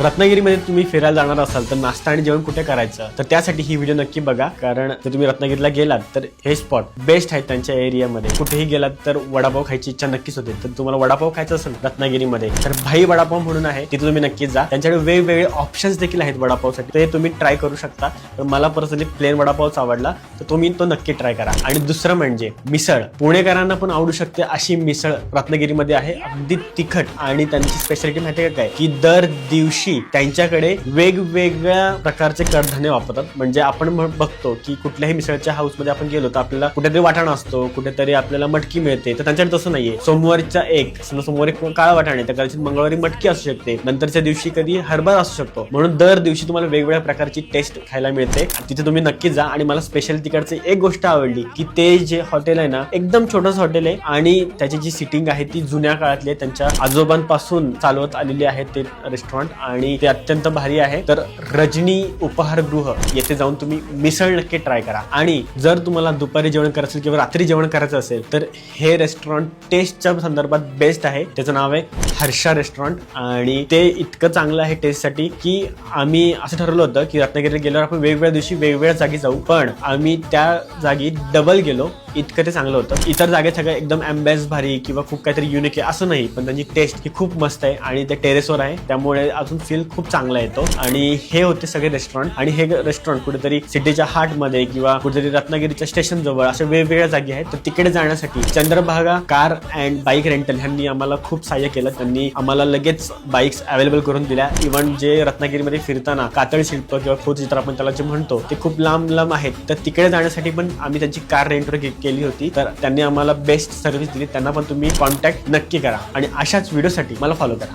रत्नागिरीमध्ये तुम्ही फिरायला जाणार असाल तर नाश्ता आणि जेवण कुठे करायचं, तर त्यासाठी ही व्हिडिओ नक्की बघा. कारण जर तुम्ही रत्नागिरीला गेलात तर हे स्पॉट बेस्ट आहेत त्यांच्या एरियामध्ये. कुठेही गेलात तर वडापाव खायची इच्छा नक्कीच होते. तर तुम्हाला वडापाव खायचा असेल रत्नागिरीमध्ये तर भाई वडापाव म्हणून आहे, तिथे तुम्ही नक्कीच जा. त्यांच्याकडे वेगवेगळे ऑप्शन्स देखील आहेत वडापावसाठी, ते तुम्ही ट्राय करू शकता. तर मला पर्सनली प्लेन वडापावच आवडला, तर तुम्ही तो नक्की ट्राय करा. आणि दुसरं म्हणजे मिसळ. पुणेकरांना पण आवडू शकते अशी मिसळ रत्नागिरीमध्ये आहे, अगदी तिखट. आणि त्यांची स्पेशालिटी माहिती आहे काय, की दर दिवशी त्यांच्याकडे वेगवेगळ्या प्रकारचे कडधान्य वापरतात. म्हणजे आपण बघतो की कुठल्याही मिसळच्या हाऊस मध्ये आपण गेलो तर आपल्याला कुठेतरी वाटाणा असतो, कुठेतरी आपल्याला मटकी मिळते. तर त्यांच्याकडे तसं नाहीये. सोमवारीचा एक सोमवारी काळा वाटाणे, तर कदाचित मंगळवारी मटकी असू शकते, नंतरच्या दिवशी कधी हरभरा असू शकतो. म्हणून दर दिवशी तुम्हाला वेगवेगळ्या प्रकारची टेस्ट खायला मिळते. तिथे तुम्ही नक्की जा. आणि मला स्पेशल तिकडची एक गोष्ट आवडली की ते जे हॉटेल आहे ना, एकदम छोटंच हॉटेल आहे आणि त्याची जी सिटिंग आहे ती जुन्या काळातली आहे, त्यांच्या आजोबांपासून चालवत आलेली आहे ते रेस्टॉरंट, आणि ते अत्यंत भारी आहे. तर रजनी उपहारगृह येथे जाऊन तुम्ही मिसळ नक्की ट्राय करा. आणि जर तुम्हाला दुपारी जेवण करायचं असेल किंवा रात्री जेवण करायचं असेल तर हे रेस्टॉरंट टेस्टच्या संदर्भात बेस्ट आहे. त्याचं नाव आहे हर्षा रेस्टॉरंट, आणि ते इतकं चांगलं आहे टेस्टसाठी की आम्ही असं ठरवलं होतं की रत्नागिरीला गेल्यावर आपण वेगवेगळ्या दिवशी वेगवेगळ्या जागी जाऊ, पण आम्ही त्या जागी डबल गेलो. इतकं ते चांगलं होतं. इतर जागेत सगळं एकदम अँबॅस भारी किंवा खूप काहीतरी युनिक आहे असं नाही, पण त्यांची टेस्ट ही खूप मस्त आहे आणि ते टेरेसवर आहे, त्यामुळे अजून फील खूप चांगला येतो. आणि हे होते सगळे रेस्टॉरंट. आणि हे रेस्टॉरंट कुठेतरी सिटीच्या हार्ट मध्ये किंवा कुठेतरी रत्नागिरीच्या स्टेशन जवळ अशा वेगवेगळ्या जागी आहेत. तर तिकडे जाण्यासाठी Chandrabhaga car and bike rental ह्यांनी आम्हाला खूप सहाय्य केलं. त्यांनी आम्हाला लगेच बाईक्स अवेलेबल करून दिल्या. इव्हन जे रत्नागिरीमध्ये फिरताना कातळ शिल्प किंवा खोत चित्र आपण त्याला जे म्हणतो ते खूप लांब लांब आहेत, तर तिकडे जाण्यासाठी पण आम्ही त्यांची कार रेंटवर केली होती. तर त्यांनी आम्हाला बेस्ट सर्व्हिस दिली. त्यांना पण तुम्ही कॉन्टॅक्ट नक्की करा आणि अशाच व्हिडिओसाठी मला फॉलो करा.